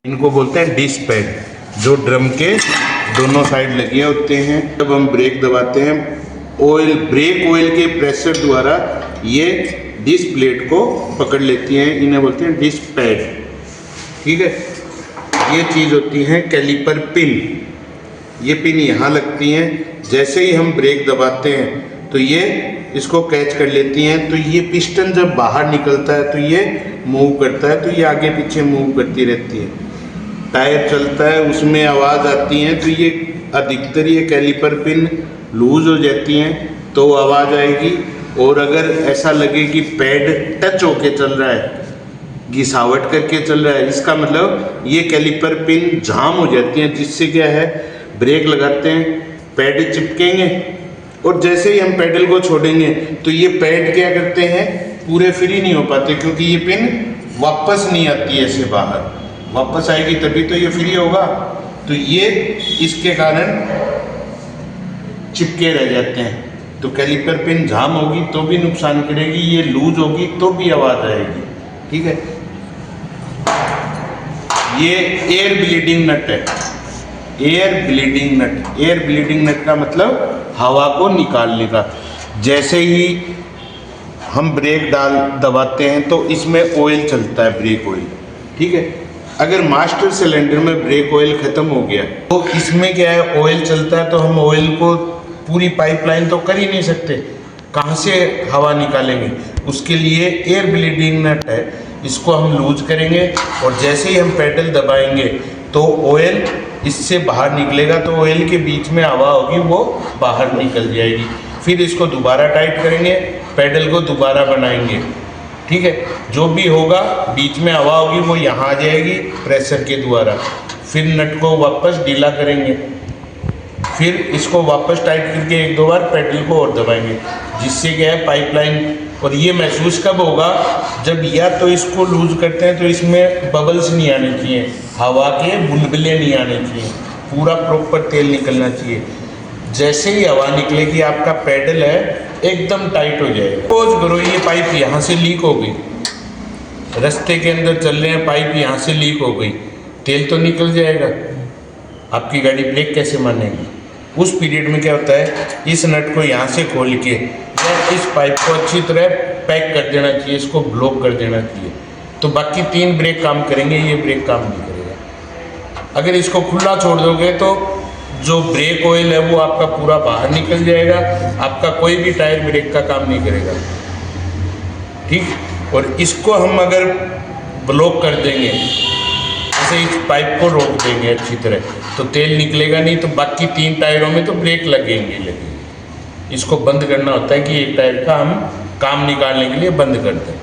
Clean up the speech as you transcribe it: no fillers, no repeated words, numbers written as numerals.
इनको बोलते हैं डिस्क पैड, जो ड्रम के दोनों साइड लगे होते हैं। जब हम ब्रेक दबाते हैं, ब्रेक ऑयल के प्रेशर द्वारा ये डिस्क प्लेट को पकड़ लेती हैं, इन्हें बोलते हैं डिस्क पैड। ठीक है, ये चीज़ होती है कैलिपर पिन। ये पिन यहाँ लगती हैं, जैसे ही हम ब्रेक दबाते हैं तो ये इसको कैच कर लेती हैं। तो ये पिस्टन जब बाहर निकलता है तो ये मूव करता है, तो ये आगे पीछे मूव करती रहती है। टायर चलता है, उसमें आवाज़ आती है, तो ये अधिकतर ये कैलिपर पिन लूज हो जाती हैं तो आवाज़ आएगी। और अगर ऐसा लगे कि पैड टच होके चल रहा है, घिसावट करके चल रहा है, इसका मतलब ये कैलिपर पिन जाम हो जाती हैं, जिससे क्या है, ब्रेक लगाते हैं, पैड चिपकेंगे और जैसे ही हम पैडल को छोड़ेंगे तो ये पैड क्या करते हैं, पूरे फ्री नहीं हो पाते, क्योंकि ये पिन वापस नहीं आती ऐसे बाहर। वापस आएगी तभी तो ये फ्री होगा। तो ये इसके कारण चिपके रह जाते हैं। तो कैलिपर पिन जाम होगी तो भी नुकसान करेगी, ये लूज होगी तो भी आवाज़ आएगी। ठीक है, ये एयर ब्लीडिंग नट है। एयर ब्लीडिंग नट, एयर ब्लीडिंग नट का मतलब हवा को निकालने का। जैसे ही हम ब्रेक दबाते हैं तो इसमें ऑयल चलता है, ब्रेक ऑयल। ठीक है, अगर मास्टर सिलेंडर में ब्रेक ऑयल ख़त्म हो गया तो इसमें क्या है, ऑयल चलता है, तो हम ऑयल को पूरी पाइपलाइन तो कर ही नहीं सकते, कहाँ से हवा निकालेंगे। उसके लिए एयर ब्लीडिंग नट है, इसको हम लूज करेंगे और जैसे ही हम पेडल दबाएंगे तो ऑयल इससे बाहर निकलेगा, तो ऑयल के बीच में हवा होगी वो बाहर निकल जाएगी। फिर इसको दोबारा टाइट करेंगे, पेडल को दोबारा बनाएंगे। ठीक है, जो भी होगा बीच में हवा होगी वो यहाँ आ जाएगी प्रेशर के द्वारा। फिर नट को वापस ढीला करेंगे, फिर इसको वापस टाइट करके एक दो बार पेडल को और दबाएंगे, जिससे क्या है, पाइपलाइन। और ये महसूस कब होगा, जब या तो इसको लूज करते हैं तो इसमें बबल्स नहीं आने चाहिए, हवा के बुलबुले नहीं आने चाहिए, पूरा प्रॉपर तेल निकलना चाहिए। जैसे ही हवा निकलेगी आपका पेडल है एकदम टाइट हो जाएगा। सपोज करो ये पाइप यहाँ से लीक हो गई, रास्ते के अंदर चल रहे हैं, पाइप यहाँ से लीक हो गई, तेल तो निकल जाएगा, आपकी गाड़ी ब्रेक कैसे मानेगी। उस पीरियड में क्या होता है, इस नट को यहाँ से खोल के या इस पाइप को अच्छी तरह पैक कर देना चाहिए, इसको ब्लॉक कर देना चाहिए, तो बाकी तीन ब्रेक काम करेंगे, ये ब्रेक काम नहीं करेगा। अगर इसको खुला छोड़ दोगे तो जो ब्रेक ऑयल है वो आपका पूरा बाहर निकल जाएगा, आपका कोई भी टायर ब्रेक का काम नहीं करेगा। ठीक, और इसको हम अगर ब्लॉक कर देंगे, जैसे इस पाइप को रोक देंगे अच्छी तरह, तो तेल निकलेगा नहीं, तो बाकी तीन टायरों में तो ब्रेक लगेंगे। इसको बंद करना होता है कि एक टायर का हम काम निकालने के लिए बंद कर दें।